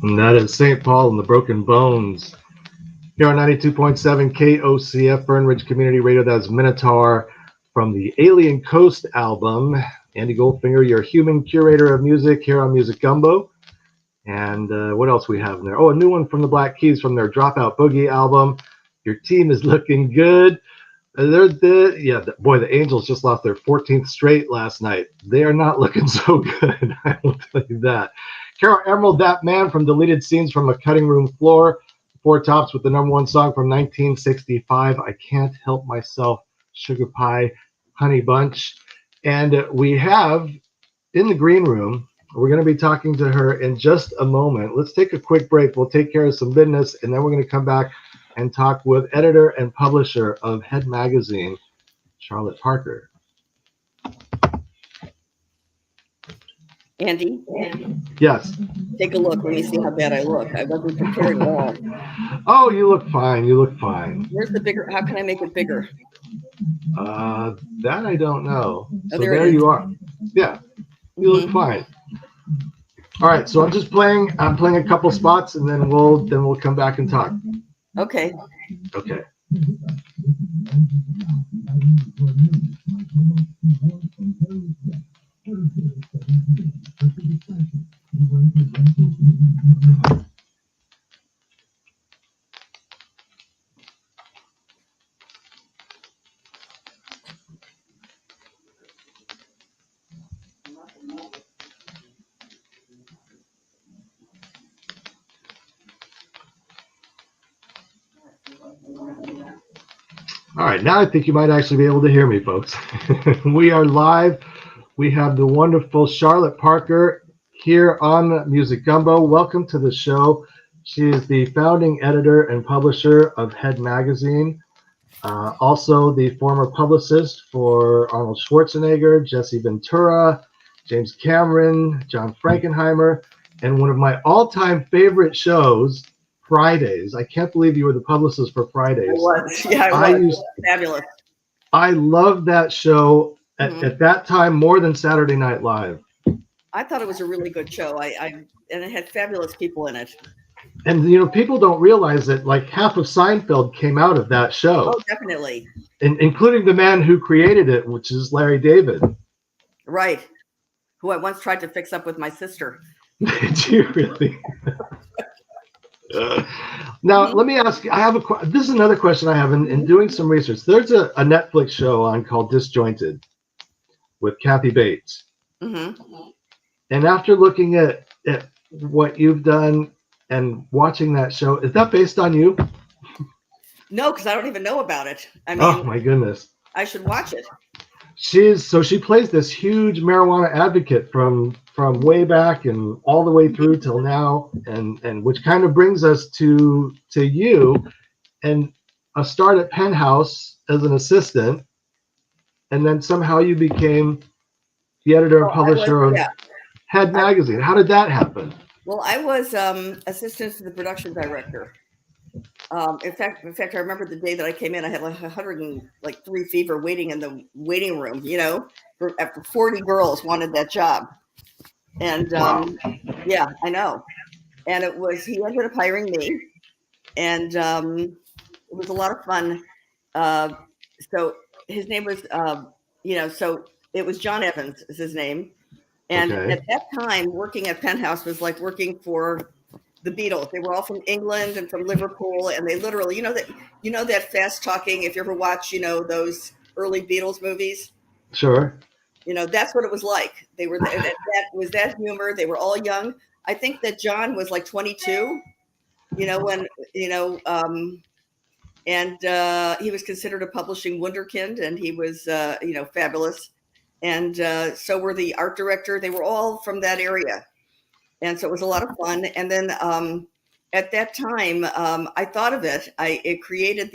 And that is St. Paul and the Broken Bones. Here on 92.7 KOCF, Fern Ridge Community Radio. That's Minotaur from the Alien Coast album. Andy Goldfinger, your human curator of music here on Music Gumbo. And what else we have in there? Oh, a new one from the Black Keys from their Dropout Boogie album. Your team is looking good. Boy, the Angels just lost their 14th straight last night. They are not looking so good. I will tell you that. Carol Emerald, That Man from Deleted Scenes from a Cutting Room Floor. Four Tops with the #1 song from 1965. I Can't Help Myself, Sugar Pie, Honey Bunch. And we have in the green room, we're going to be talking to her in just a moment. Let's take a quick break. We'll take care of some business, and then we're going to come back and talk with editor and publisher of Head Magazine, Charlotte Parker. Andy? Yes. Take a look. Let me see how bad I look. I wasn't prepared at all. Oh, you look fine. You look fine. Where's the bigger? How can I make it bigger? That I don't know. Oh, So there you are. Yeah, you look fine. All right, so I'm playing a couple spots, and then we'll come back and talk. Okay. Okay. All right, now I think you might actually be able to hear me, folks. We are live. We have the wonderful Charlotte Parker here on Music Gumbo. Welcome to the show. She is the founding editor and publisher of Head Magazine, also the former publicist for Arnold Schwarzenegger, Jesse Ventura, James Cameron, John Frankenheimer, and one of my all-time favorite shows, Fridays. I can't believe you were the publicist for Fridays. I was. Yeah, I was. Fabulous. I loved that show at that time more than Saturday Night Live. I thought it was a really good show. And it had fabulous people in it. And people don't realize that like half of Seinfeld came out of that show. Oh, definitely. Including the man who created it, which is Larry David. Right. Who I once tried to fix up with my sister. Did you really? Now, let me ask you, this is another question I have in doing some research. There's a Netflix show on called Disjointed with Kathy Bates. Mm-hmm. And after looking at what you've done and watching that show, is that based on you? No, because I don't even know about it. I mean, oh my goodness. I should watch it. She plays this huge marijuana advocate from way back and all the way through till now, and which kind of brings us to you and a start at Penthouse as an assistant, and then somehow you became the editor and publisher of Head Magazine. How did that happen? Well, I was assistant to the production director. In fact, I remember the day that I came in, I had like 103 fever waiting in the waiting room, after 40 girls wanted that job. And yeah, I know. And he ended up hiring me, and it was a lot of fun. So his name was, so it was John Evans is his name. And at that time, working at Penthouse was like working for the Beatles. They were all from England and from Liverpool, and they literally, that fast talking. If you ever watch, those early Beatles movies. Sure. That's what it was like. They were that was that humor. They were all young. I think that John was like 22. When and he was considered a publishing wunderkind, and he was fabulous. And so were the art director. They were all from that area. And so it was a lot of fun. And then at that time, I thought of it. It created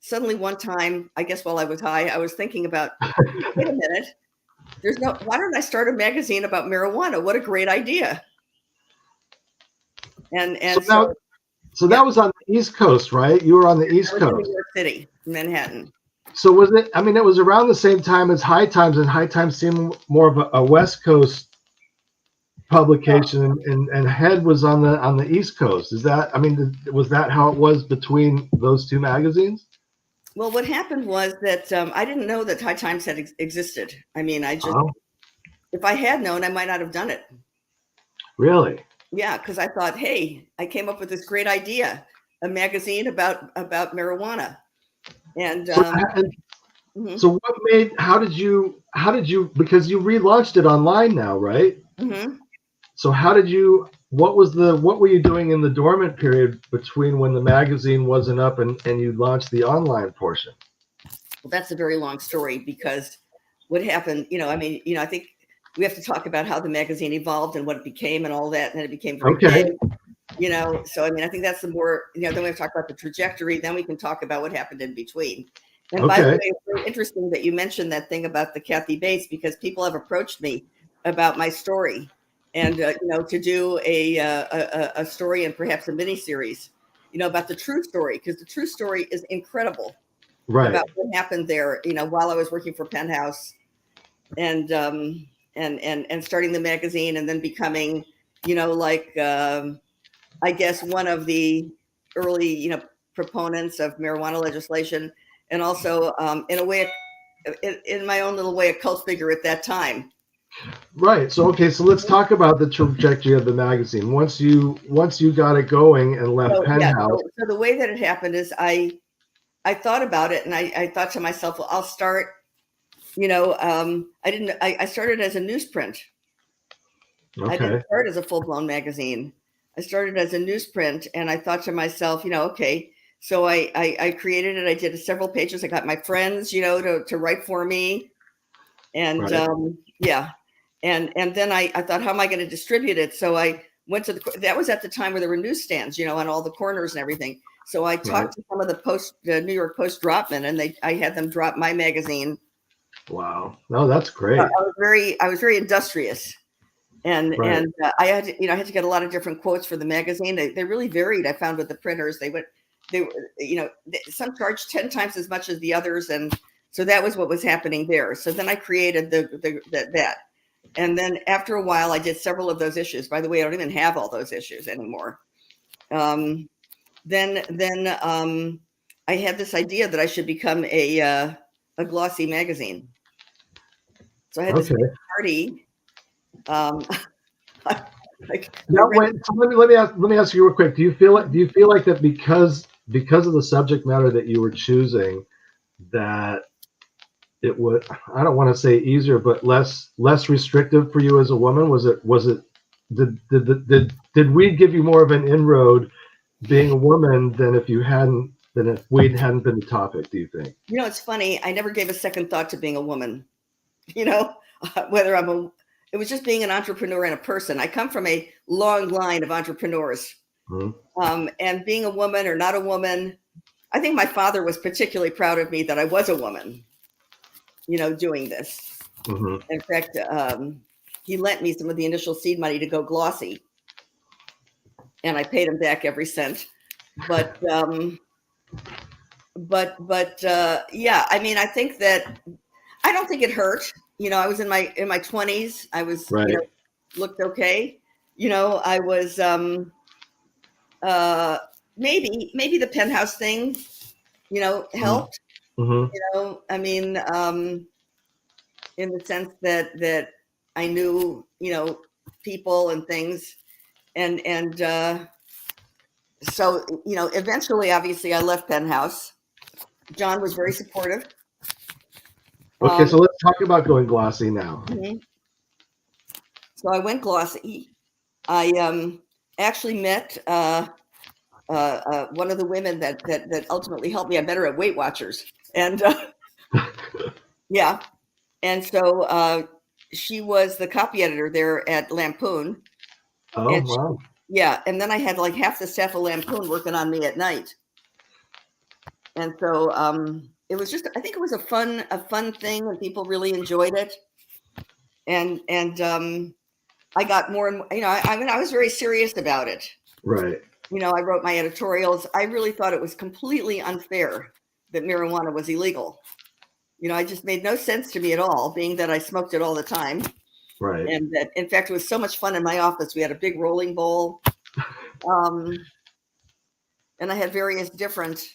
suddenly one time, I guess while I was high, I was thinking about, wait a minute, why don't I start a magazine about marijuana? What a great idea. So that was on the East Coast, right? You were on the East Coast. In New York City, Manhattan. So was it, it was around the same time as High Times, and High Times seemed more of a West Coast publication, and Head was on the East Coast. Is that? I mean, was that how it was between those two magazines? Well, what happened was that I didn't know that High Times had existed. I mean, Oh, if I had known, I might not have done it. really? Yeah, because I thought, hey, I came up with this great idea, a magazine about marijuana, and So, so what made? How did you? Because you relaunched it online now, right? So how did you? What was the? What were you doing in the dormant period between when the magazine wasn't up and you launched the online portion? Well, that's a very long story because what happened, I mean, I think we have to talk about how the magazine evolved and what it became and all that, and then it became very Okay. big. So I mean, I think that's the more, then we have to talk about the trajectory, then we can talk about what happened in between. And by the way, it's very interesting that you mentioned that thing about the Kathy Bates, because people have approached me about my story and, to do a story and perhaps a mini series, about the true story, because the true story is incredible about what happened there, while I was working for Penthouse and starting the magazine and then becoming, I guess one of the early, proponents of marijuana legislation, and also in a way, in my own little way, a cult figure at that time. Right. So okay. So let's talk about the trajectory of the magazine. Once you got it going and left Penthouse. So the way that it happened is I thought about it and I thought to myself, well, I'll start. I started as a newsprint. Okay. I didn't start as a full-blown magazine. I started as a newsprint, and I thought to myself, okay. So I created it. I did several pages. I got my friends, to write for me, and and then I thought, how am I going to distribute it? So I went to that was at the time where there were newsstands, on all the corners and everything. So I talked to some of the New York Post dropmen, and I had them drop my magazine. Wow. No, that's great. I was very industrious. And I had to, I had to get a lot of different quotes for the magazine. They really varied. I found with the printers, they were, some charged 10 times as much as the others, and so that was what was happening there. So then I created that, and then after a while, I did several of those issues. By the way, I don't even have all those issues anymore. Then I had this idea that I should become a glossy magazine. So I had this big party. Now, so let me ask you real quick. Do you feel like that because of the subject matter that you were choosing, that it would, I don't want to say easier, but less restrictive for you as a woman? Did we give you more of an inroad being a woman than if weed hadn't been the topic? Do you think? It's funny. I never gave a second thought to being a woman. Whether it was just being an entrepreneur and a person. I come from a long line of entrepreneurs. And being a woman or not a woman, I think my father was particularly proud of me that I was a woman, doing this. In fact, he lent me some of the initial seed money to go glossy, and I paid him back every cent. But yeah, I mean, I think that I don't think it hurt. I was in my 20s. I was looked okay. I was maybe the Penthouse thing, helped. I mean, in the sense that I knew, people and things, and so eventually, obviously, I left Penthouse. John was very supportive. Okay, so let's talk about going glossy now. So I went glossy. I actually met one of the women that ultimately helped me. I met her at Weight Watchers, and yeah, and so she was the copy editor there at Lampoon. Oh, wow. And then I had like half the staff of Lampoon working on me at night, and so it was just, I think it was a fun thing, and people really enjoyed it. And I got more and more, I mean, I was very serious about it. Right. I wrote my editorials. I really thought it was completely unfair that marijuana was illegal. It just made no sense to me at all, being that I smoked it all the time. Right. And that, in fact, it was so much fun in my office. We had a big rolling bowl, and I had various different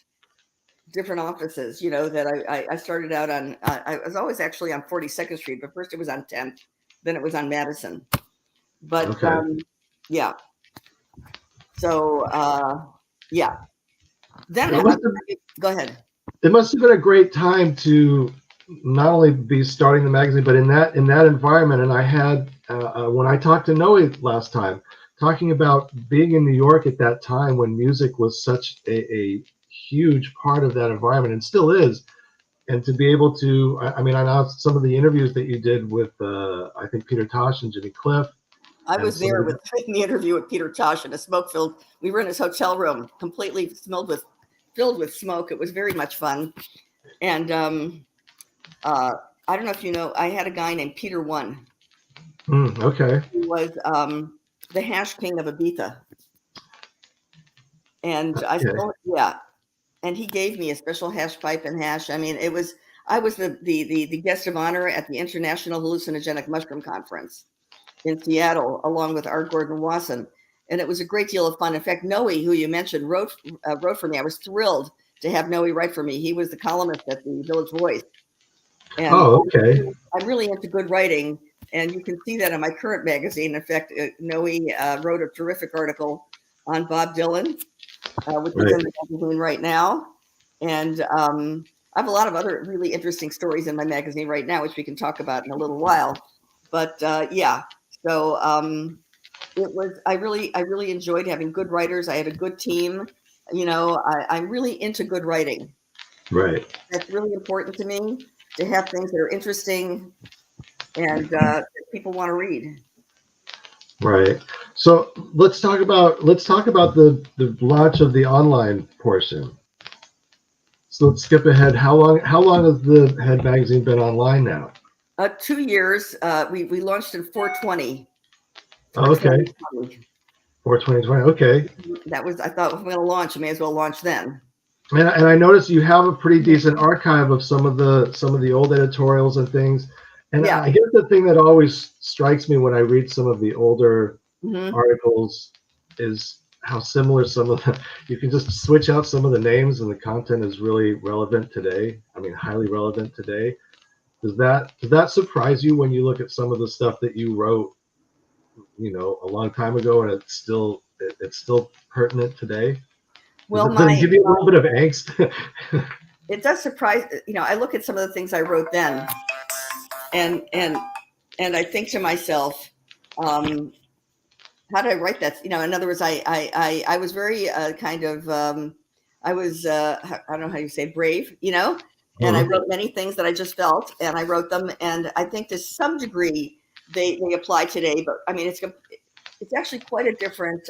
offices. You know, that I started out on. I was always actually on 42nd Street, but first it was on 10th, then it was on Madison. But Okay. yeah. So yeah. Then It must have, go ahead. it must have been a great time to not only be starting the magazine, but in that environment. And I had when I talked to Noe last time, talking about being in New York at that time when music was such a huge part of that environment and still is. And to be able to, I mean, I know some of the interviews that you did with, I think, Peter Tosh and Jimmy Cliff. I was there with in the interview with Peter Tosh in a smoke-filled. We were in his hotel room, completely filled with smoke. It was very much fun. And I don't know if you know, I had a guy named Peter One. Okay. He was the hash king of Ibiza. And I still, yeah. And he gave me a special hash pipe and hash. I mean, I was the guest of honor at the International Hallucinogenic Mushroom Conference in Seattle, along with R. Gordon Wasson. And it was a great deal of fun. In fact, Noe, who you mentioned, wrote for me. I was thrilled to have Noe write for me. He was the columnist at the Village Voice. And okay. I'm really into good writing, and you can see that in my current magazine. In fact, Noe wrote a terrific article on Bob Dylan, which is in the magazine right now. And I have a lot of other really interesting stories in my magazine right now, which we can talk about in a little while. But yeah, so it was. I really enjoyed having good writers. I had a good team. You know, I'm really into good writing. Right. That's really important to me, to have things that are interesting and that people want to read. Right. So let's talk about the launch of the online portion. So let's skip ahead. How long has the Head magazine been online now? 2 years. We launched in 420. Okay. For 2020. Okay. That was, I thought, if we're going to launch, I may as well launch then. And I noticed you have a pretty decent archive of some of the old editorials and things. And yeah. I guess the thing that always strikes me when I read some of the older articles is how similar some of the, you can just switch out some of the names and the content is really relevant today. I mean, highly relevant today. Does that surprise you when you look at some of the stuff that you wrote, you know, a long time ago and it's still pertinent today? Well, does it give you a little bit of angst? It does surprise. You know, I look at some of the things I wrote then, and I think to myself, how did I write that? You know, in other words, I was very kind of I was I don't know how you say brave, you know, and I wrote many things that I just felt, and I wrote them, and I think to some degree they apply today. But I mean, it's actually quite a different.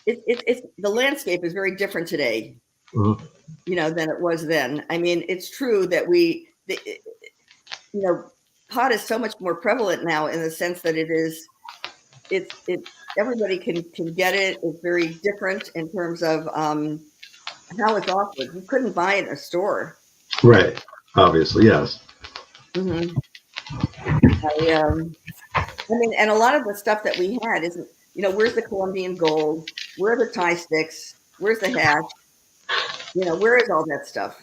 It's the landscape is very different today, you know, than it was then. I mean, it's true that you know, pot is so much more prevalent now in the sense that it's everybody can get it. It's very different in terms of how it's offered. You couldn't buy it in a store. Right. Obviously, yes. I mean, and a lot of the stuff that we had isn't, you know, where's the Colombian gold? Where are the Thai sticks? Where's the hash? You know, where is all that stuff?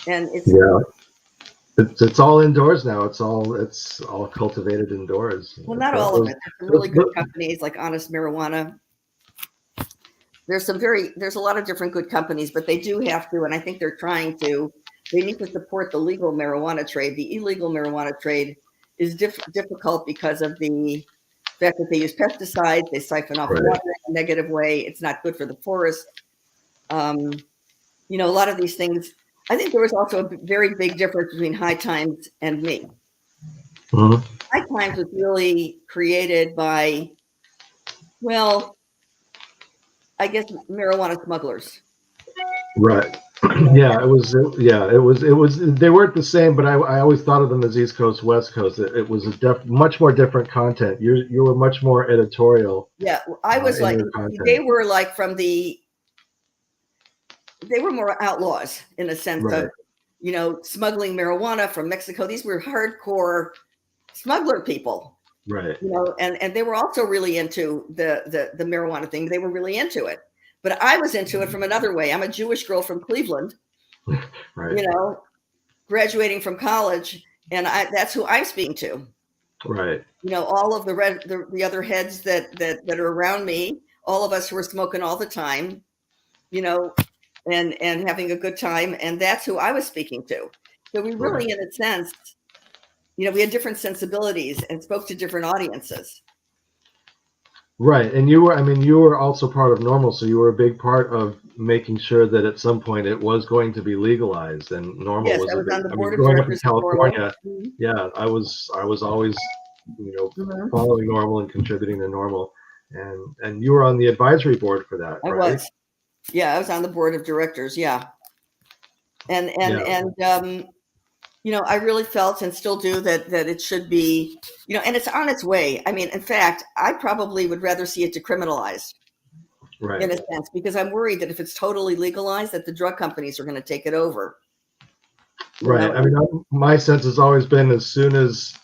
And it's all indoors now. It's all cultivated indoors. Well, not all of it. There's some really good companies like Honest Marijuana. There's a lot of different good companies, but they do have to, and I think they're trying to. They need to support the legal marijuana trade. The illegal marijuana trade is difficult because of the fact that they use pesticides, they siphon off water in a negative way. It's not good for the forest. You know, a lot of these things. I think there was also a very big difference between High Times and me. High Times was really created by, well, I guess marijuana smugglers. Right. Yeah, it was. They weren't the same, but I always thought of them as East Coast, West Coast. It was a much more different content. You were much more editorial. Yeah, I was like, they were like they were more outlaws in a sense of, you know, smuggling marijuana from Mexico. These were hardcore smuggler people, Right. and they were also really into the marijuana thing. They were really into it, but I was into it from another way. I'm a Jewish girl from Cleveland, Right. Graduating from college, and that's who I'm speaking to. Right. All of the other heads that are around me, all of us who are smoking all the time, and having a good time, and that's who I was speaking to. So we really, in a sense, we had different sensibilities and spoke to different audiences. Right. And you were also part of NORML, so you were a big part of making sure that at some point it was going to be legalized, and NORML Yes, was I a was big, on the board of growing up in directors of NORML. California. Yeah, I was always, following NORML and contributing to NORML. And you were on the advisory board for that, I right? was. Yeah, I was on the board of directors. Yeah. And I really felt and still do that it should be, and it's on its way. I mean, in fact, I probably would rather see it decriminalized, Right. in a sense, because I'm worried that if it's totally legalized, that the drug companies are going to take it over. Right. I mean, my sense has always been as soon as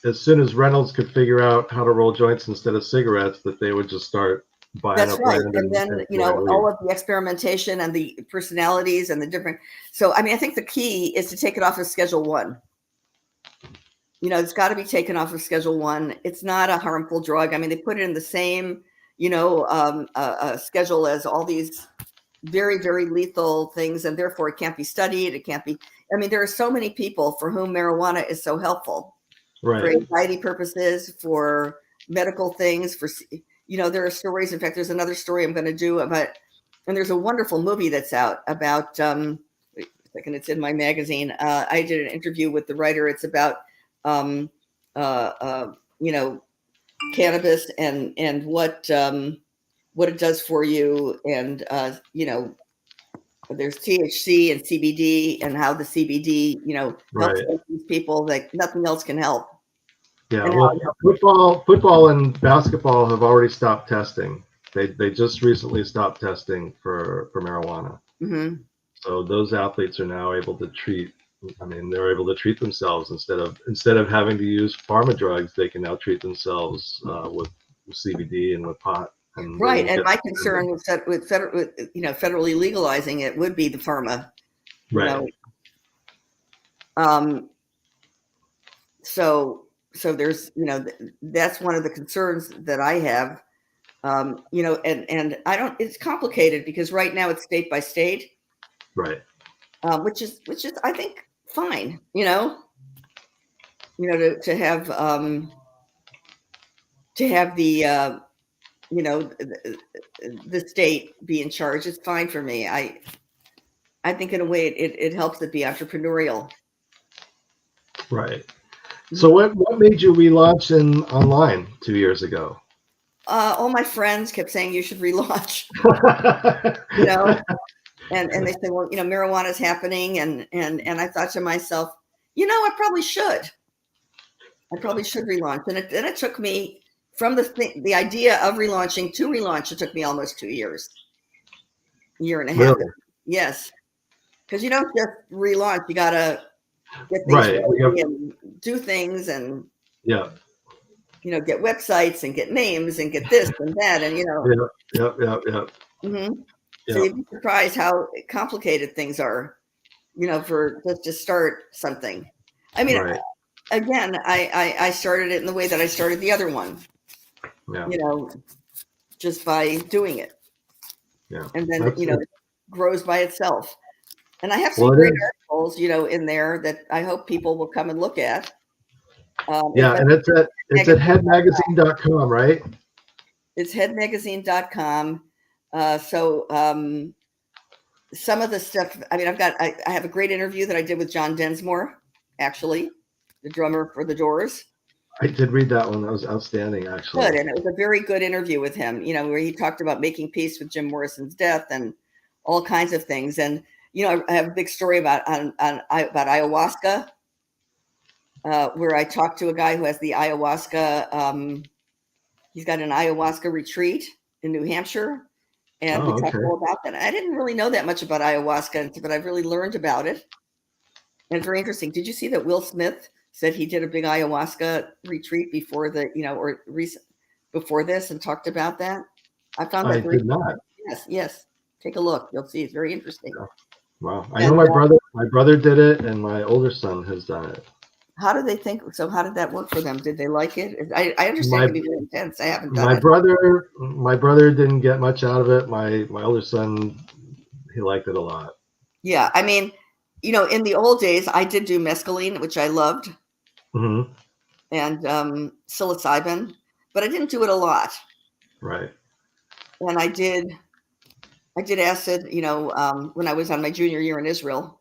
Reynolds could figure out how to roll joints instead of cigarettes, that they would just start buying That's up right. land And then, all of the experimentation and the personalities and the different. So, I mean, I think the key is to take it off of Schedule 1. It's got to be taken off of Schedule 1. It's not a harmful drug. I mean, they put it in the same, schedule as all these very, very lethal things, and therefore it can't be studied. It can't be. I mean, there are so many people for whom marijuana is so helpful, right, for anxiety purposes, for medical things, there are stories. In fact, there's another story I'm going to do about, and there's a wonderful movie that's out about, wait a second, it's in my magazine. I did an interview with the writer. It's about, cannabis and what it does for you. And, there's THC and CBD, and how the CBD, helps these people that nothing else can help. Yeah, well, football and basketball have already stopped testing. They just recently stopped testing for marijuana. Mm-hmm. So those athletes are now able to treat. I mean, they're able to treat themselves instead of having to use pharma drugs. They can now treat themselves with CBD and with pot. And right. And my concern with federally legalizing it would be the pharma. Right. So there's, that's one of the concerns that I have. And I don't. It's complicated because right now it's state by state. Right. Which is I think fine. To have the the state be in charge. It's fine for me. I think in a way it helps it be entrepreneurial. Right. So what made you relaunch online 2 years ago? All my friends kept saying you should relaunch. And they said, well, marijuana is happening, and I thought to myself, I probably should. relaunch. And it took me from the idea of relaunching to relaunch. It took me almost 2 years, year and a half. Really? Yes, because you don't just relaunch. You gotta get things ready and do things, and get websites and get names and get this and that, and Yep. Mm-hmm. So you'd be surprised how complicated things are, for just to start something. I mean, again, I started it in the way that I started the other one. Just by doing it. Yeah. And then it grows by itself. And I have some great articles, in there that I hope people will come and look at. And it's at headmagazine.com, right? It's headmagazine.com. So some of the stuff, I mean, I have a great interview that I did with John Densmore, actually, the drummer for the Doors. I did read that one. That was outstanding, actually. Good, and it was a very good interview with him, where he talked about making peace with Jim Morrison's death and all kinds of things. And, I have a big story about ayahuasca, where I talked to a guy who has the ayahuasca. He's got an ayahuasca retreat in New Hampshire. And we talked all about that. I didn't really know that much about ayahuasca, but I've really learned about it. And it's very interesting. Did you see that Will Smith said he did a big ayahuasca retreat before the, or recent before this, and talked about that. I found that I very did not. yes. Take a look. You'll see it's very interesting. Wow. I know And my brother did it, and my older son has done it. how did they think? So how did that work for them? Did they like it? I understand My it can be very intense. I haven't done my it. brother didn't get much out of it. My older son, he liked it a lot. Yeah, I mean, in the old days, I did do mescaline, which I loved, Hmm. and psilocybin, but I didn't do it a lot. Right. And I did acid, when I was on my junior year in Israel.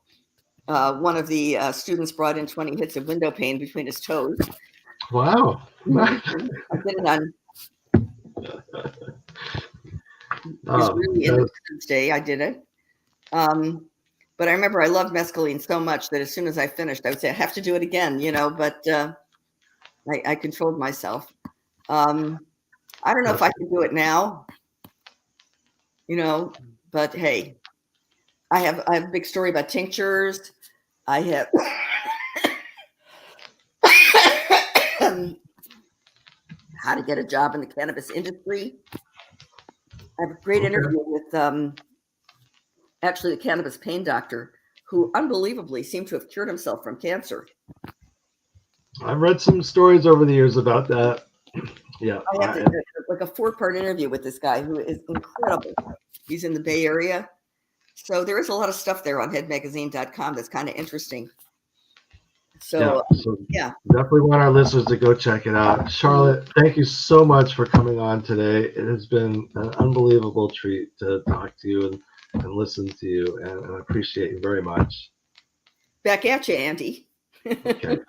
One of the students brought in 20 hits of window pane between his toes. Wow. I did it on Oh, Israeli Independence Day. I did it. But I remember I loved mescaline so much that as soon as I finished, I would say, I have to do it again, but I controlled myself. I don't know if I can do it now, but hey, I have a big story about tinctures. I have how to get a job in the cannabis industry. I have a great interview with actually the cannabis pain doctor who unbelievably seemed to have cured himself from cancer. I've read some stories over the years about that. Yeah. I have like a 4-part interview with this guy who is incredible. He's in the Bay Area. So there is a lot of stuff there on headmagazine.com that's kind of interesting. So yeah, definitely want our listeners to go check it out. Charlotte, thank you so much for coming on today. It has been an unbelievable treat to talk to you and listen to you, and I appreciate you very much. Back at you, Andy. Okay.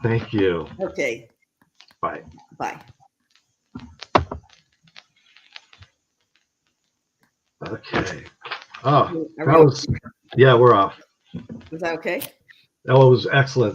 Thank you. Okay. Bye. Bye. Okay. Oh, that was, yeah, we're off. Was that okay? That was excellent.